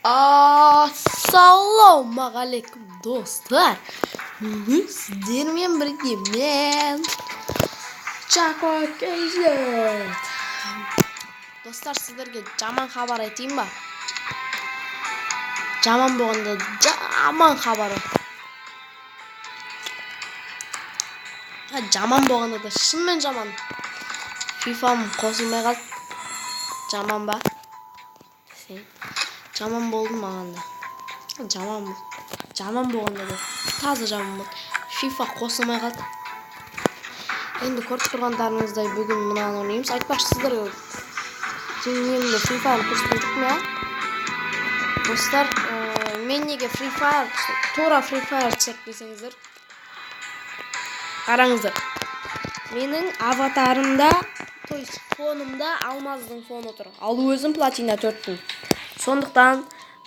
Assalomualaikum do'stlar. Bugun sizlarмен birga men Chaqoqaylar. Do'stlar, sizlarga jomon xabar aytaymi? Jomon bo'lganda jomon xabari. Jomon bo'lganda da shunmen jomon. FIFA'm qo'shilmay qoldi. Jomon ba. Jomon bo'ldim manda. Jomon bo'lganda da toza jomon bo'ldi. FIFA qo'shilmay qoldi. Endi ko'rib turganlaringizday bugun bunani o'ynaymiz. Aytmoqchi sizlarga. Endi FIFA'ni ko'rsatdim-ku. Do'stlar, men nega Free Fire, to'g'ri Free Fire check desangizlar. Qarangizlar. Mening avatarimda, fonimda almazning foni o'tir. Al o'zim platina 4 So'ndықтан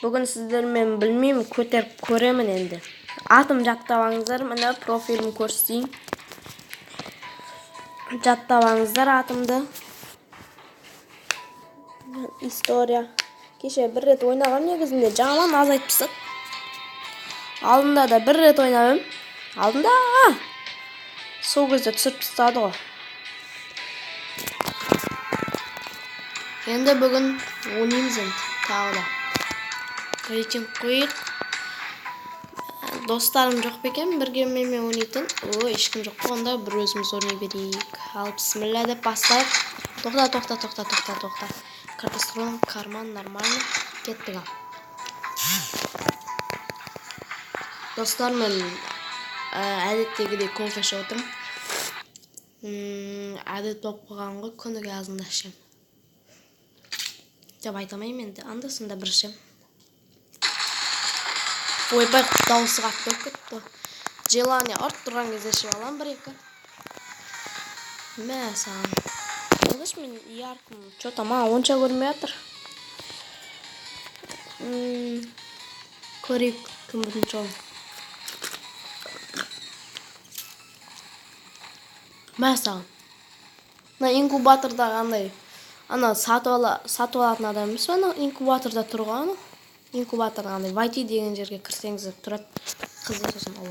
bugun sizlar men bilmayman, ko'tarib ko'raman endi. Atim jattabangizlar, mana profilimni ko'rsating. Jattabangizlar atimda. Historiya. Kecha bir ret o'ynagan negizinde jomon azaytibsiz. Oldinda da bir ret o'ynadim. Oldinda so'g'izda tushirib tastadi. Endi bugun o'ynaymiz endi. Tavla. Qo'ying qo'ying. Do'stlarim yo'q ekan, birga men o'ynaytin. Hech kim yo'q bo'lganda bir o'zimiz o'ynay beraylik. Hal bismillah deb bastib. To'xta. Картостроен, карман, нормально. Ketdik. Do'stlar, men odatdagidek konfashga o'tirdim. Odat bo'lib qolganga kuniga yozindashim. Deb aytamayman endi. Andasında bir ishim. Oyba dovsi qatib ketdi. Jelani orttirgan кезде ishib olam bir-ikki. Masalan, men yarkim что-то мало онча көрмөйатыр. Көрейік кім бірінші ол. Мәсаған. Мына инкубаторда қандай? Ана сатып алатын адам емес, ана инкубаторда тұрған. Инкубаторда қандай? Вайти деген жерге кірсеңіз тұрады. Қызды сосын ол.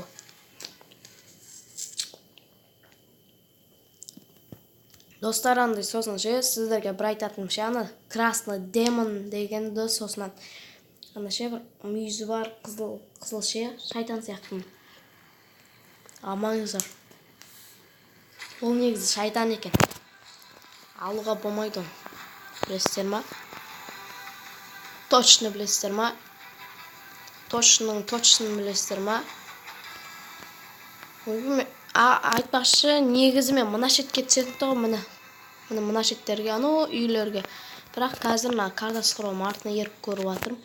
Dostlar, андай сосын сіздерге бір айтатыным ана красный демон дегенді сосын ана бір мүйізі бар қызыл шайтан сияқты. Амаңыздар. Ол негізі шайтан екен. Алуға болмайды оны. Білесіздер ма? Точно білесіздер ма? Точно білесіздер ма? Айтпақшы, негізі мен мына шетке түсетін тұғы мына шеттерге, үйлерге. Бірақ қазір картостроем артына еріп көріп атырым.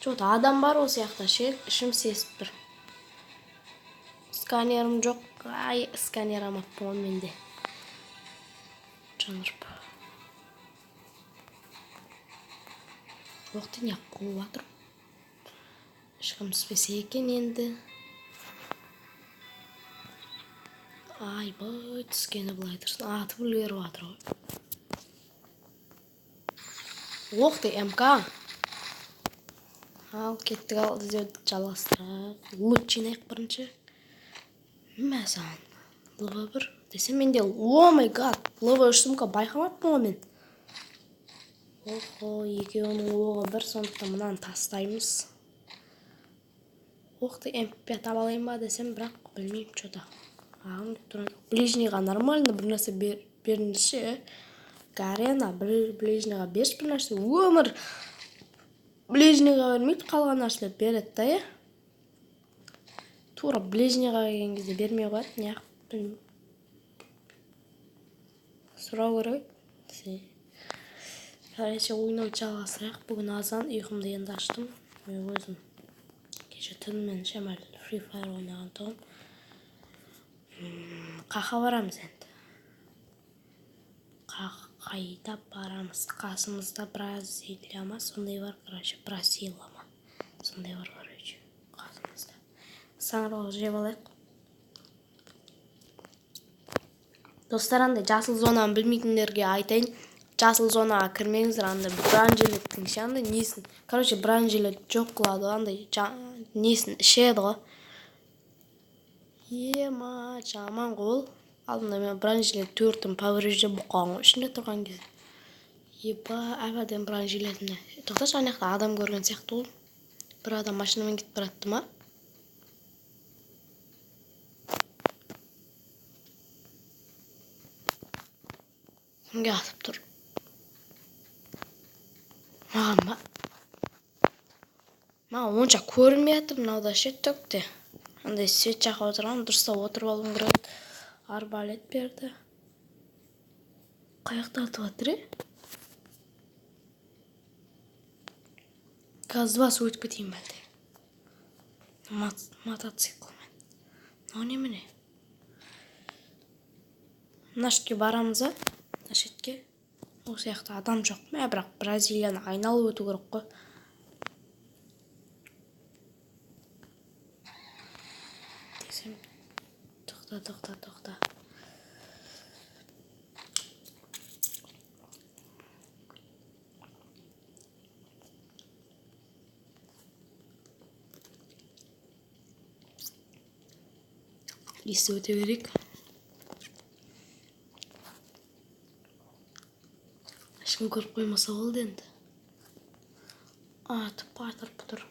Что-то адам бар осы яқта, ішім сесіп бір. Сканерім жоқ, сканерім аппон менде. Жанырып. Оқты не қойып атырым. Ешкім түспесе екен енді. Айбай, түскені бұлай тұрсын. Атып үлгеріп атыр ғой. Оқты, МК. Ал, кеттік алды деп жалғастырақ. Лут жинайық бірінші. Мәсаған. Лыва бір. Десем менде, о май гад. Лыва үшсімка байқамаппын ғой мен. Охо, екеуінің оғы бір, сондықтан мұнан тастаймыз. Оқты, МП табалайын ба десем, бірақ білмеймін что-то. Ближнийға нормально бір нәрсе берініші. Гарена ближнийға беріш бір нәрсе. Өмір ближнийға бермейді, қалған нәрселер береді да. Тура ближнийға келген кезде бермей қойды. Неғып білмеймін. Сұрау керек. Короче, ойнау жалғастырақ. Бүгін азан ұйқымды енді аштым. Мен өзім кеше түнімен шамал Free Fire ойнаған тұғым. Қақа барамыз енді. Қайда барамыз? Қасымызда Бразилия ма? Сондай бар, короче, Бразилия ма? Сондай бар, короче, қасымызда. Саңырау жеп алайық. Достар, андай жасыл зонаны білмейтіндерге айтайын. жасыл зонаға кірмеңіздер, андай бранжилеттің іші андай несін. Короче, бранжилет жоқ қылады, андай несін ішеді ғой. Ема, жаман қол. Алдында мен бранжилет төртім поврежден бұққан ғой ішінде тұрған кезде. Еба, әбәден бранжилетіне. Тоқташы, ана жақта адам көрген сияқты ол. Бір адам машинамен кетіп баратты ма? Кімге атып тұр? Маған онша көрінмей атып, мынау шет төкте. Андай свет жаққа отырған, дұрыста отырып алуым керек. Арбалет берді. Қаяқта атып атыр, Газ-2 өтіп кетейін бәлде. Мотоциклмен. Мынау немене? Мына шетке барамыз, мына шетке. Осы жақта адам жоқ ма? Бірақ Бразилияны айналып өту керек қой. Десем, тоқта. Есі өте керек. Ешкім көріп қоймаса болды енді. Тұр бұтыр.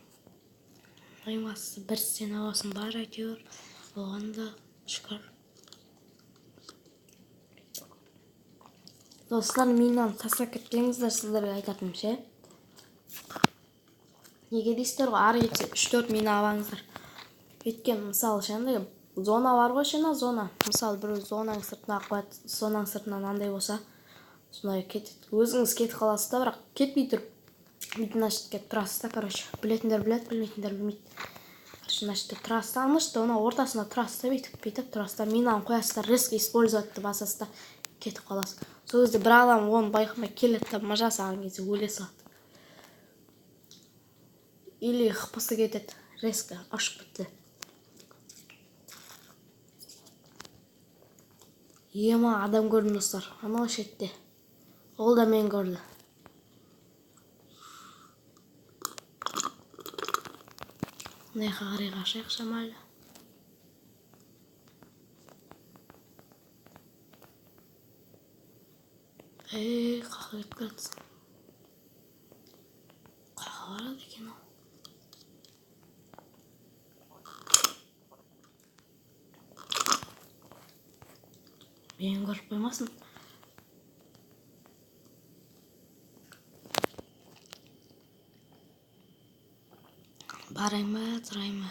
Аймасы бір сен ауасын бар әйтеуір. Оған да шүкір. Достар, минаны тастап кетпеңіздер, сіздерге айтатыным ше. Неге дейсіздер ғой, ары кетсе 3-4 мина алаңыздар. Өйткені мысалы шенде зона бар ғой, зона. Мысалы бір зонаның сыртына қояды, зонаның сыртынан андай болса, сондай кетеді. Өзіңіз кетіп қаласыз да, бірақ кетпей тұрып, бүйтін ашытып тұрасыз да, короче. Білетіндер білет, білмейтіндер білмейді. Короче, ашытып тұрасыз да, анышты, оны ортасына тұрасыз да, бүйтіп тұрасыз да, минаны қоясыздар, резко использоватты басасыз да, кетіп қаласыз. Сол кезде бір адам оны байқамай келеді да, мажа саған кезде өле салады. Или хпысы кетеді, резко ашып бітті. Ема, адам көрдім достар, анау шетте. Ол да мен көрді. Неға қарай қашайық шамалы. Қаға кетіп кетсін. Қаға барады екен ол. Мен көріп қоймасын. Барайын ба, тұрайын ба?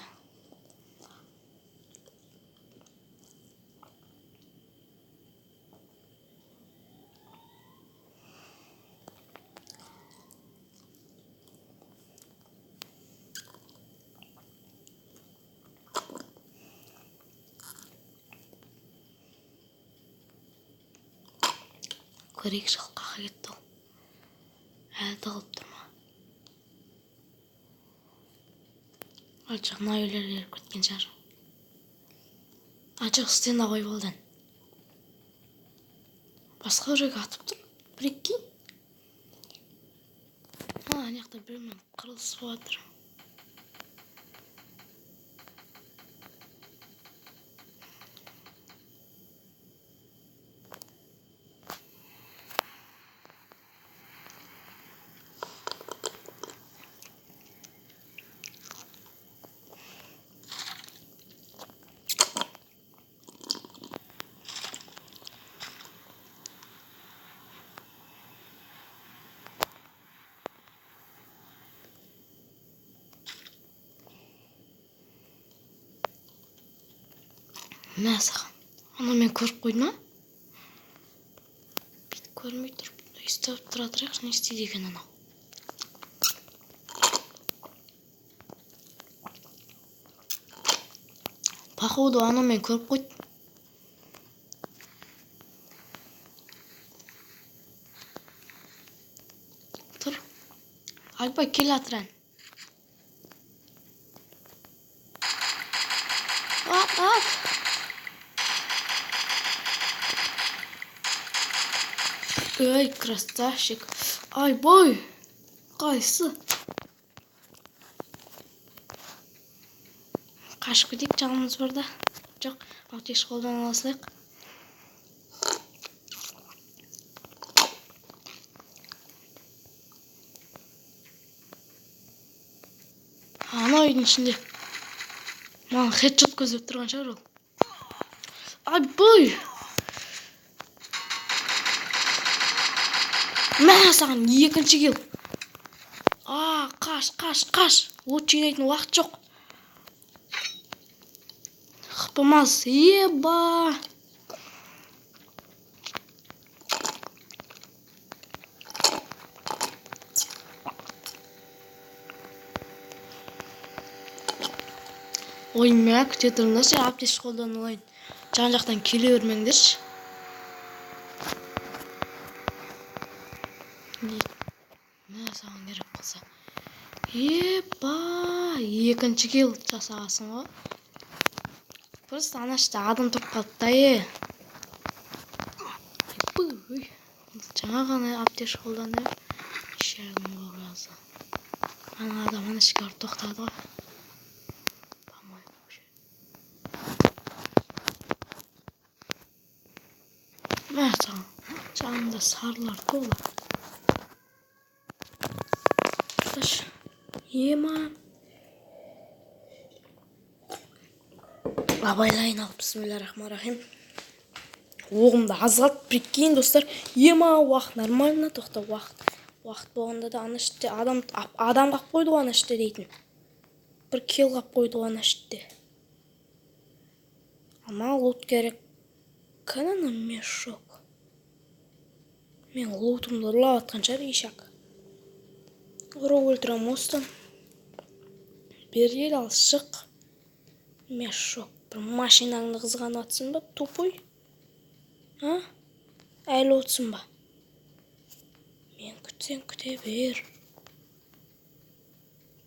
Көрейік шалқаға кетті ол. Әлі тығылып тұр ма? Ачық үйлер келіп кеткен шығар. Ачық стена қойып алдан. Басқа үрек атып тұр. Прикинь. Ана жақта біреумен қырылысып жатыр. Мә саған. Ана мен көріп қойды ма? Бүйтіп көрмей тұрып, ұстап тұра тұрайық, не істейді екен анау. Походу ана мен көріп қойды. Тұр. Айтпай кел атыран. At. Ey красавчик. Ay boy. Qaysı? Kaşık gidik canımız burada. Çok ateş koldan alasıyıq. Ana oyun içinde. Mal headshot gözüp durgan şar ol. Ay boy. Mana sağın 2-nji kill. Kaç. Ot çiğneytin vaqt жоқ. Хпамаз. Еба. Oyun merak ettirіңдерші, аптеш қолданылайын. Жан жақтан келе бермеңдерші. Мә саған керек болса. Еба, 2-нji kill жасағасың ғой. Просто ана іште адам тұрып қалды да. Жаңа ғана аптеш қолданып. Шердің болғазы. Ана адам ана ішке барып тоқтады ғой. Мәртан, жанымда сарылар толы. Таш, ема. Абайлайын алып, бисмиллахиррахманиррахим. Оғымда аз қалды, прикинь, достар. Ема, уақыт нормально, тоқта уақыт. Уақыт болғанда да ана іште адам қап қойды ана іште дейтін. Бір kill қап қойды ана іште. Ама лут керек. Қанана мешок. Мен лутымды ұрлап атқан шар ешак. Ұрып өлтірем остан. Бер ел ал шық. Мешок. Бір машинаңды қызған атсын ба, тупой? Әлі отсын ба? Мен күтсен күте бер.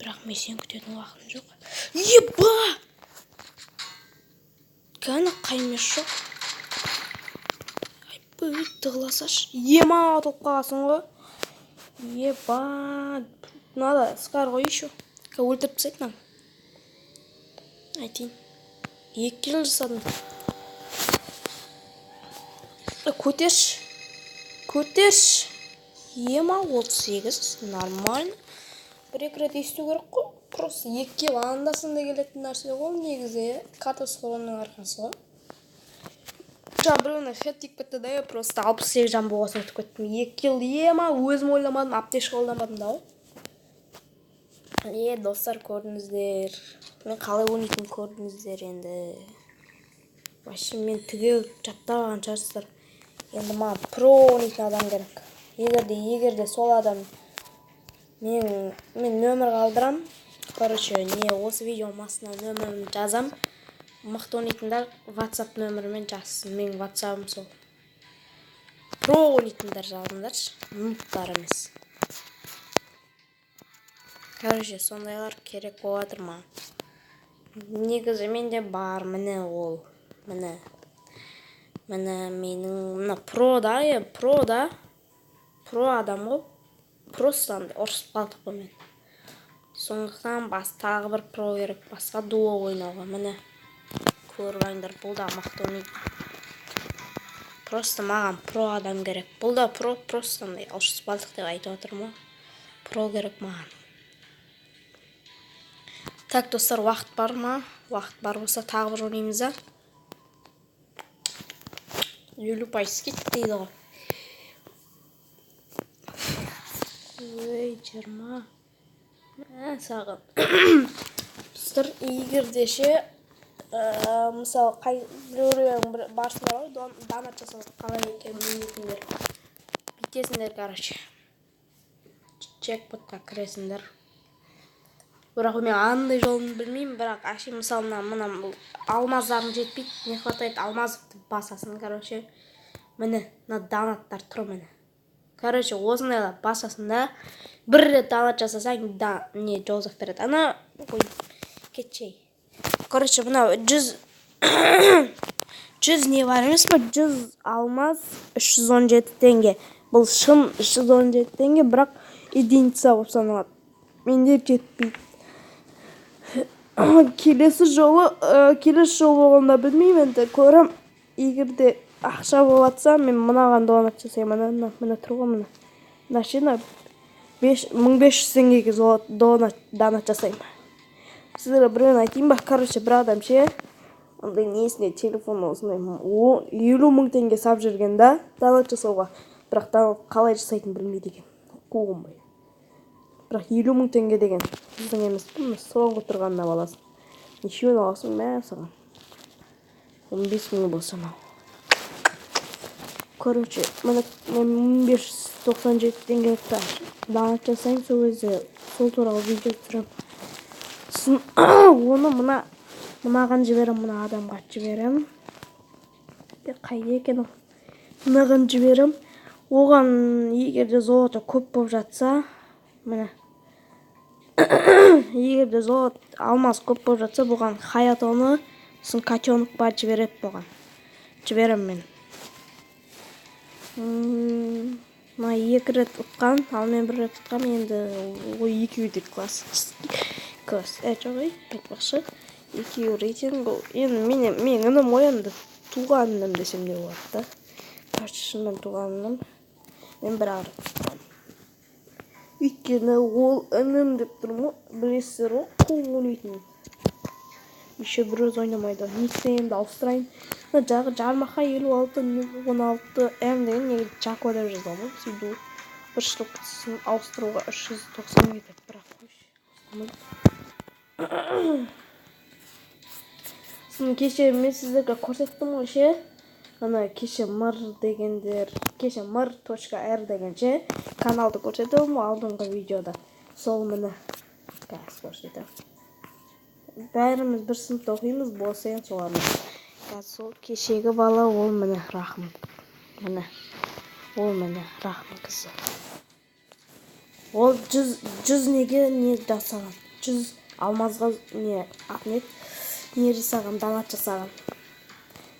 Бірақ мен сен күтетін уақытым жоқ. Еба! Кәні қай мешок? Өйтті қыласаш. Ема атылып қаласың ғой. Еба. Надо скар ғой еще. Қа өлтіріп тастайды нам. Айтайын. 2 kill жасадым. Көтерш. Ема 38. Нормально. Бір-екі рет есту керек қой. Просто 2 kill андасында келетін нәрсе ғой. Негізі картасы қолының арқасы ғой. Жан біреуіне хет тиіп кетті да, просто 68 жан болғасын өтіп кеттім. 2 kill ема, өзім ойламадым, аптеш қолданбадым да. Достар, көрдіңіздер. Мен қалай ойнайтынын көрдіңіздер енді. Вообще мен түгел жаттаған шығарсыздар. Енді маған про ойнайтын адам керек. Егерде сол адам мен нөмір қалдырам. Короче, осы видеоның астына нөмірімді жазам. Мықты ойнайтындар WhatsApp нөмірімен жазсын. Менің WhatsApp'ым сол. Про ойнайтындар жазыңдаршы. Нұттар емес. Короче, сондайлар керек болатыр ма? Негізі менде бар, міне ол. Міне менің про да. Про адам ғой. Просто ұрысып қалдық қой мен. Сондықтан тағы бір про керек. Басқа дуо ойнауға. Міне. Көргендер, бұл да мықты ойнайды. Просто маған про адам керек. Бұл да просто ұрысып қалдық деп айтып отырмын. Про керек маған. Так, достар, уақыт бар ма? Уақыт бар болса тағы бір ойнаймыз да. 50% кетті дейді ғой. Ой, 20. Саған. Достар, егердеше, мысалы, біреудің барсындар ғой, донат жасау қалай екен білмейтіндер. Бүйтесіңдер, короче. Чекпотқа кіресіңдер. Бірақ мен андай жолын білмеймін, бірақ әшей мысалына мұна алмаздарын жетпейді, не хватает алмазықты басасын, короче. Міне, донаттар тұр міне. Короче, осындайла басасын да, бір рет донат жасасаң, не жозық береді. Ана, кетшей. Короче, бұна 100 не бар емес па? 100 алмаз 317 теңге. Бұл шын 317 теңге, бірақ единица болып саналады. Менде жетпейді. Келесі жолы болғанда білмеймін, енді көрем. Егерде ақша болатса, мен мынаған донат жасаймын. Мына тұрға мына. Машина 1500 теңгеге донат жасаймын. Сіздерге біреуін айтайын ба? Короче, бір адам ондай несіне телефон осындай 50.000 теңге сап жүрген да, донат жасауға. Бірақ донат қалай жасайтын білмейді екен. Қуғынбай. Бірақ 50.000 теңге деген біздің емес, соңғы тұрғанына баласын. Нешеуін аласың мә саған? 15.000 болса мау. Короче, мен 1597 теңге донат жасайын, сол кезде сол туралы видео түсірем. Оны мынаған жіберем, мына адамға жіберем. Қайда екен ол? Мынаған жіберем. Оған егерде золото көп болып жатса, міне. Егерде золото алмаз көп болып жатса, бұған хаятоны, сын котенок бар жіберет бұған. Жіберем мен. Ма 2 рет ұтқан, ал мен 1 рет ұтқам, енді ой 2 дейді класс. Жоғай, айтпақшы. 2 рейтинг. Енді мен үнім оянды, туған үнім десем де болады да. Шынымен туған үнім. Мен 1 ары тұтқан. Өйткені ол үнім деп тұрмы, білесіздер ол қол ойнайтын. Еще бір өз ойнамайды. Никнеймді ауыстырайын. Жағы жармақа 56, 16 М деген неге Чако деп жазамын. Сөйді 1 штук ауыстыруға 390 кетеді. Бірақ қойшы. Кеше мен сіздерге көрсеттім ғой ше. Ана кеше мыр дегендер, кеше мыр.r дегенше каналды көрсетем алдыңғы видеода. Сол міне қазір көрсетем. Бәріміз бір сыныпта оқимыз, болса ең солармыз. Қазір сол кешегі бала ол міне Рахым. Міне. Ол міне Рахым қызы. Ол 100 неге не жасаған? 100 алмазға не Ахмет не жасаған, донат жасаған.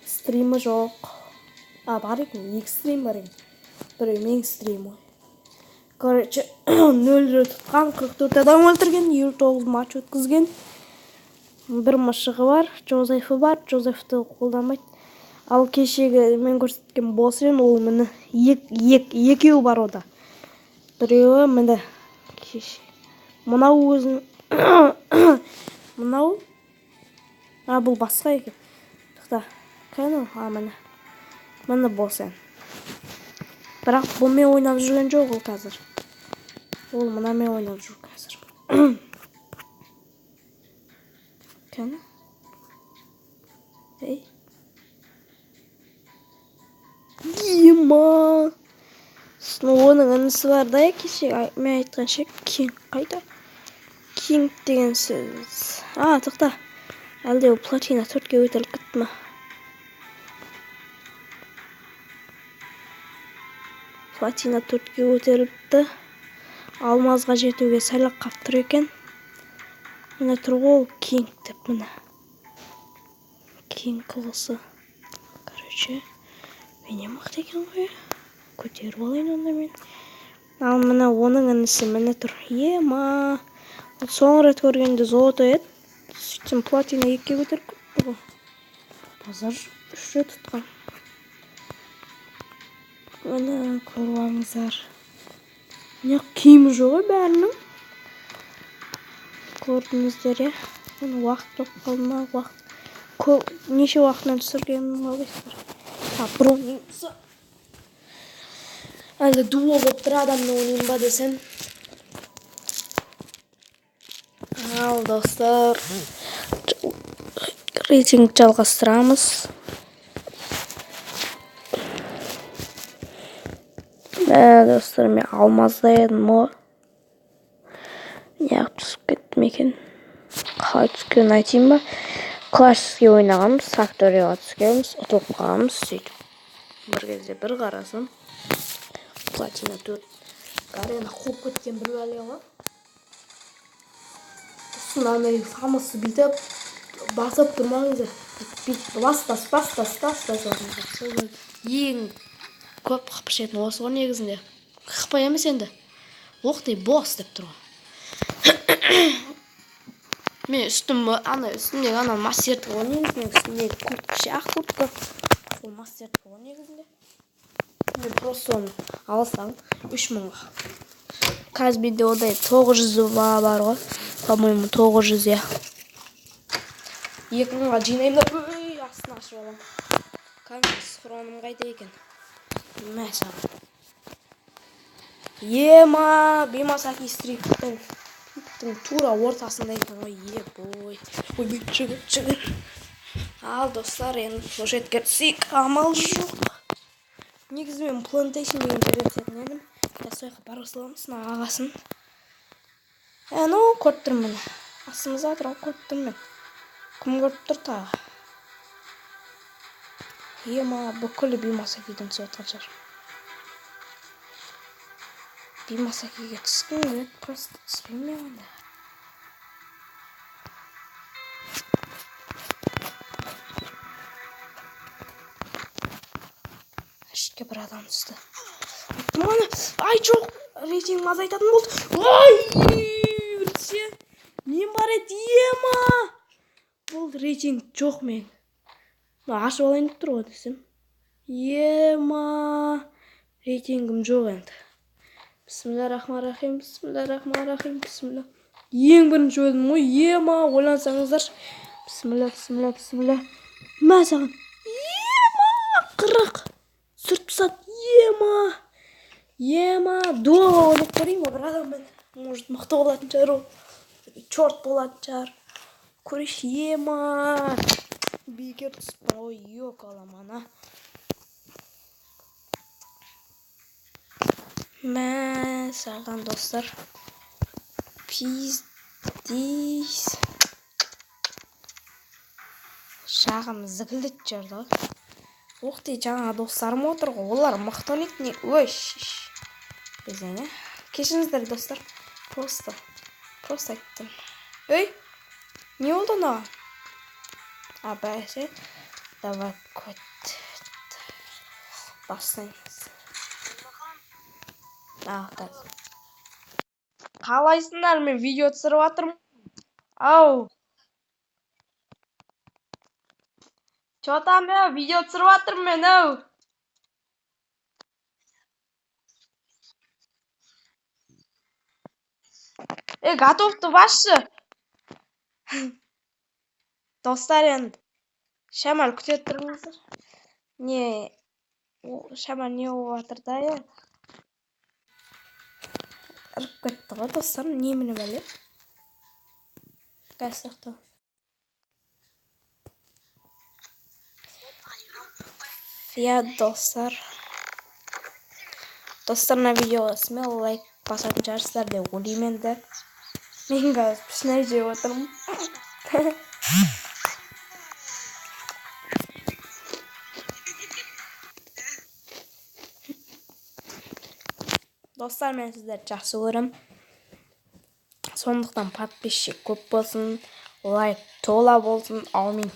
Стримі жоқ. Бар екен, 2 стрим бар екен. Біреу мен стримі. Короче, 0 рет тұтқан, 44 адам өлтірген, 29 матч өткізген. 1 машығы бар, Джозефі бар, Джозефті қолдамайды. Ал кешегі мен көрсеткен босрен, ол мені екеу бар ода. Біреуі мені кеше. Мынау өзін... Мынау? Бұл басқа екен. Тұқта. Қайын ол? Мені. Мені босрен. Бірақ бұл мен ойнап жүрген жоқ ол қазір. Ол мына мен ойнап жүр қазір. Кәні? Ей? Ема! Оның інісі бар да кеше мен айтқанша Кинг қайда? Кинг деген сөз. Тұқта. Әлде ол платина 4-ге өтіліп кетті ма? Платина 4-ге өтеліпті. Алмазға жетуге сәлік қаптыр екен. Міне тұрғы ол Кинг деп міне. Кинг осы. Короче, мене мықты екен ғой. Көтеріп алайын онда мен. Ал міне оның інісі міне тұр. Ема! Соңғы рет көргенде золото еді. Сөйтсем платина 2-ге көтеріп кетті ғой. Қазір 3 рет тұтқан. Міне көріп алыңыздар. Не киімі жоқ бәрінің. Көрдіңіздер, е? Мені уақыт жоқ қалды ма? Неше уақытынан түсіргенім қалайсыздар? Бұрын немесі. Әлі дуо болып бір адамны ойнайын ба десем. Ал достар, рейтинг жалғастырамыз. Достар, мен алмазда едім о. Неғып түсіп кеттім екен. Қалай түскенін айтайын ба? Классикке ойнағанбыз, Факторияға түскенбіз, ұтылып қалғанбыз, сөйтіп. Бір кезде бір қарасам. Платина 4. Гарена қуып кеткен бір бәле ғой. Сондай самысы бүйтіп басып тұрмаңыздар. Бас. Ең көп қыпшетін осы ғой негізінде. Қықпай емес енді. Оқтай бос деп тұр. Мен үстімдегі ана массерді ғой негізінде. Үстімдегі куртка, ақ куртка. Ол массерді ғой негізінде. Мен просто оны алсам 3000-ға. Казбиде одай 900 бар ғой. По-моему, 900 я. 2000-ға жинаймын да, астын ашып алам. Қаншасы хроным қайда екен? Мәсәл. Ема, Бимасаки стриптің тура ортасында екен ғой, бой. Ой, жігіт. Ал, достар, енді сюжетке түсейік, амал жоқ. Негізі мен плантейшн деген жерге түсетін едім. Сояққа барып саламыз, ағасын. Көріп тұрмын. Астымызда тұрған көріп тұрмын. Кім көріп тұр тағы? Ема, бүкілі Бимасакиден түсіп жатқан шығар. Бимасакиге түскім келеді, просто түспеймін онда. Ішке бір адам түсті. Ай, жоқ! Рейтинг азайтатын болды. Ой! Үрсе! Нем бар еді? Ема! Болды, рейтинг жоқ мен. Ашып алайын деп тұр ғой десем. Ема! Рейтингім жоқ енді. Бисмиллахиррахманиррахим. Бисмилла. Ең бірінші өлдім ғой. Ема! Ойлансаңыздар. Бисмилла. Мәсаған. Ема! 40. Сүрт сат. Ема! Дуаға ойлап көрейін ба бір адаммен. Может, мықты болатын шығар ол. Чорт болатын шығар. Көреш, ема! Бекер түспін ғой. Йок аламана. Мәсаған достар. Пиздейс. Шағым зігілдет жүрді. Оқты жаңа достарым отыр ғой. Олар мықты нетіне. Өш. Безене. Кешіңіздер достар. Просто айттым. Өй. Не oldu ona? Бәсе. Давай көт. Бассайыз. Қазір. Қалайсыңдар, мен видео түсіріп жатырмын. Ау. Чё там, видео түсіріп жатырмын мен, ау. Готовты ваши? Достар енді. Шамал күтет тұрыңыздар. Шамал не болып жатыр да, ұрып кетті ғой достар, немені бәле? Қайсықты. Достар. Достарына видеоға смело лайк басатын шығарсыздар деп ойлаймын енді. Мен қазір пішінай жеп отырмын. Достар, мен сіздерді жақсы көрем. Сондықтан подписчик көп болсын, лайк тола болсын, аумин.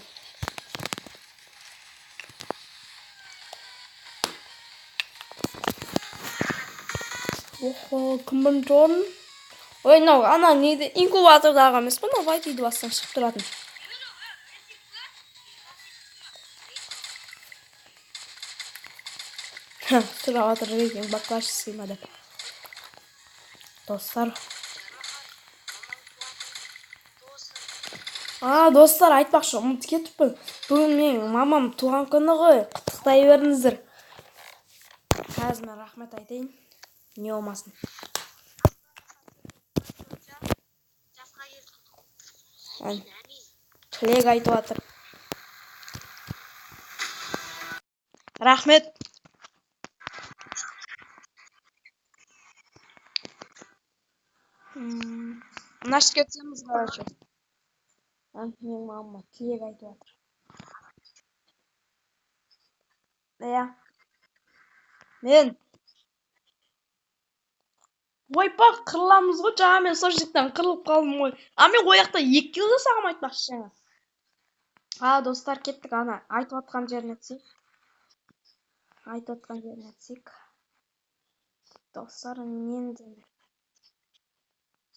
Охо, кімбін жорын? Ой, ана нейді, инкубатордағы емес бұны, вайтиді бастан шығып тұратын. Тұра отыр рейтинг баклашы сыймады. Достар. Достар, айтпақшы, ұмыт кетіппін. Бүгін мен мамам туған күні ғой, құттықтай беріңіздер. Қазір мен рахмет айтайын. Не olmasın. Тілек айтып жатыр. Рахмет. Наш кетсеміз, короче. Менің мама тілек айтып жатыр. Мен. Ойпа, қырыламыз ғой, жаңа мен сол жеттен қырылып қалдым ғой. Мен ояқта 2 кило жасағым айтпақшы жаңа. Достар, кеттік ана айтып атқан жеріне түсейік. айтып отқан жеріне түсейік. Достар, енді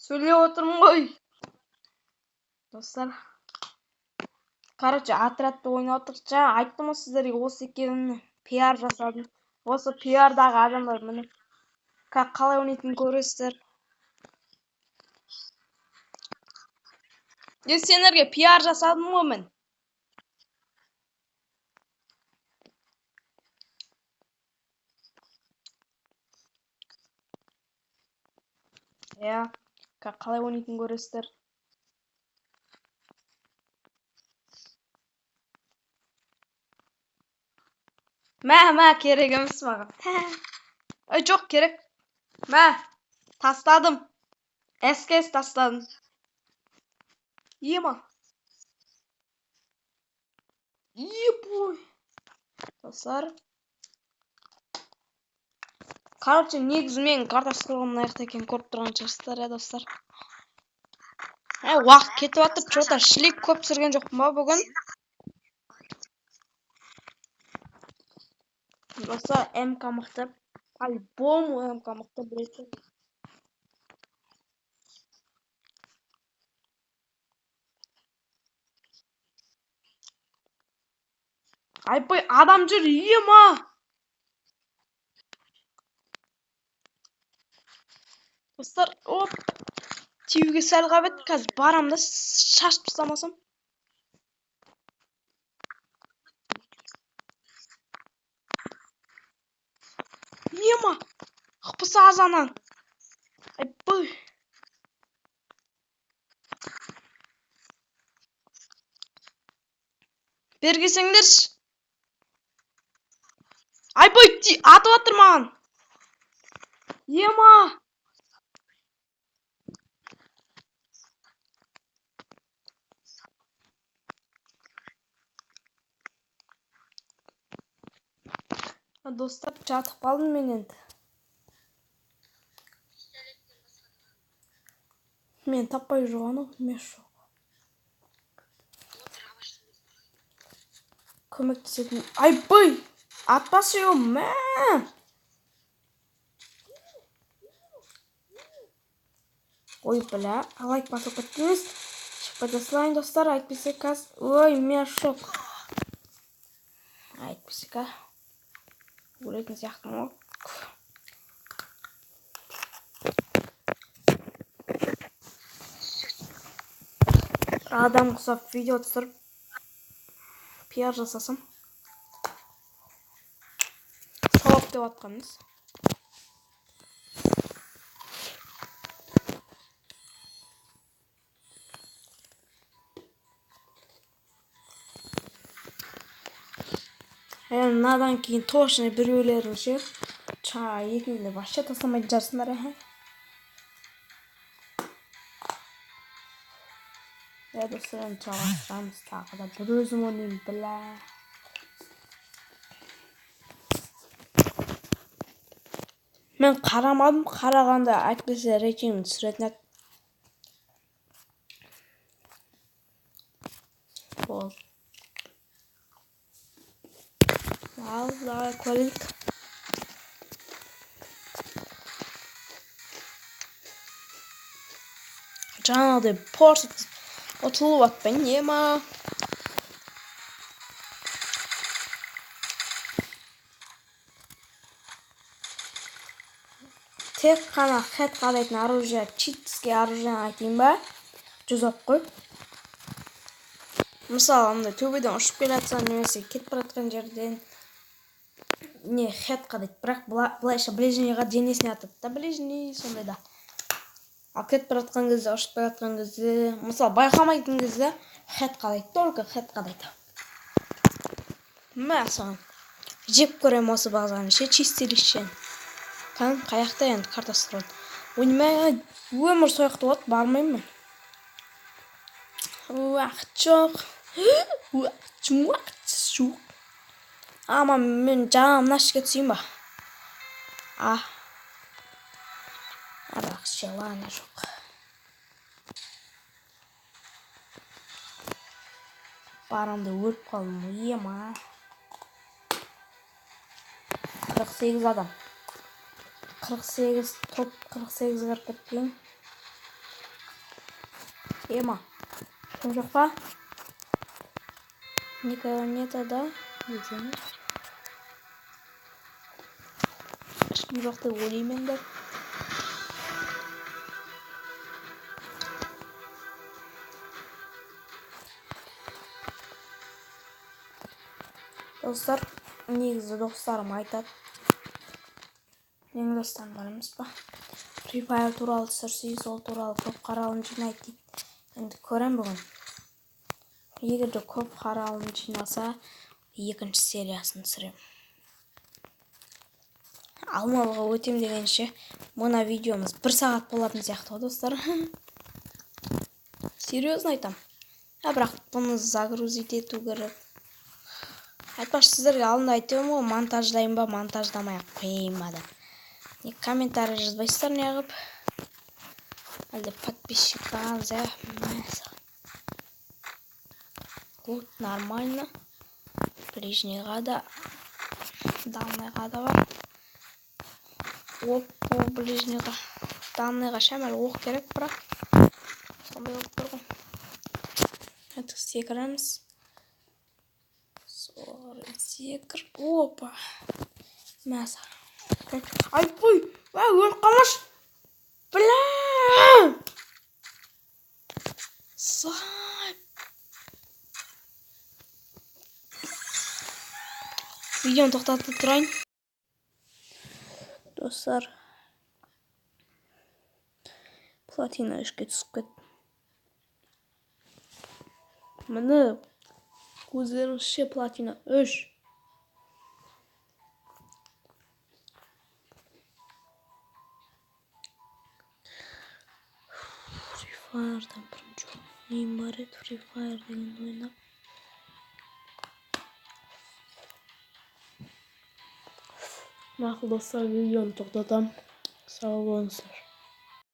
сөйлеп отырмын ғой. Достар, короче, отрядты ойнап отырмыз. Жаңа айттым ғой сіздерге, осы екеуін пиар жасадым. Осы пиардағы адамдар міне қалай ойнайтынын көресіздер. Сендерге пиар жасадым ғой мен. Қалай ойнайтынын көресіздер. Мә, керек емес маған. Жоқ, керек. Мә, тастадым. СКС тастадым. Ема. Ебой. Достар. Короче, негізі мен картасы құрғанын аяқта екен көріп тұрған шығарсыздар, достар. Уақыт кетіп жатыр, что-то шлик көп түсірген жоқпын ба бүгін? Достар, МК мықты. Альбом МК мықты білесіздер. Айпай, адам жүр, ема! Достар, оп! Тиюге сәл қабет, қазір барам да шашып тастамасам. Ема! Қыпысы азанан. Айпай! Бергесеңдерші. Айпай, атып атыр маған. Ема! Достар, жатып қалдым мен енді. Мен таппай жүрген меш жоқ. Көмектесетін. Айпай! Атпасы ем, мә! Ой, бля, лайк басып кеттіңіз. Шықпайды слайм, достар, айтпесе қаз. Ой, меш жоқ. Айтпесе қа. Өлетін сияқты ма? Адам құсап видео түсіріп пиар жасасам. Сауап деп атқанымыз. Надан кейін точно біреулерін ше. Екеуінде вообще тастамайды жарсындар. Достар, жалғастырамыз тағы да бір өзім ойнаймын, бля. Мен қарамадым, қарағанда әйтпесе рейтингін түсіретін еді. Бол. Ал, көрейік. Жаңағыдай порт ұтылып атпайын, ема. Тек қана хет қарайтын оружие, читский оружие айтайын ба? 100 қой. Мысалы, андай төбеден ұшып келе жатса, немесе кетіп бара жатқан жерден не хет қадайды, бірақ былайша ближнийға денесіне атады да, ближний сондай да. Ал кетіп бара жатқан кезде, ұшып бара жатқан кезде, мысалы байқамайтын кезде хет қадайды, только хет қадайды. Мә соған жеп көрем осы бағзаны ше, чистилищен. Қаяқта енді картасы тұрады. Ойнамай, өмір сояқты болады, бармаймын мен. Уақыт жоқ. Уақыт жоқ. Ама мен жаңа мына ішке түсейін ба? Бірақ шелана жоқ. Барамды өліп қалдым, ема. 48 adam. 48 top 48 kırıp ketкен. Ема. Kim жоқ па? Никогда өзен. Ешкім жоқ деп ойлаймын да. Достар, негізі достарым айтады. Менің достарым бар емес па? Free Fire туралы түсірсей, сол туралы көп қаралым жинайды дейді. Енді көрем бүгін. Егерде көп қаралым жинаса, екінші сериясын түсірем. Алмалыға өтем дегенше, мына видеомыз 1 сағат болатын сияқты, достар. Серьезно айтам. Бірақ бұны загрузить ету керек. Айтпақшы, сіздерге алдында айтып ғой, монтаждайын ба, монтаждамай қойайын ба деп. Комментарий жазбайсыздар неғып. Әлде подписчиктан вот нормально. Ближнейға да, дальныйға да бар. Опа, ближнейға. Дальныйға шамал оқ керек, бірақ. Сондай оқ тұр ғой. Әтік секіреміз. Секір. Опа. Мәсі. Ай, бұй. Өл қамаш. Бля. Сайп. Видеоны тоқтатып тұрайын. Достар. Платина ішке түсіп кет. Міне. Көздеріңізше платина 3. Free Fire'дан бірінші ойын бар еді. Free Fire деген ойнап. Мақұл достар, видеоны тоқтатам. Сау болыңыздар.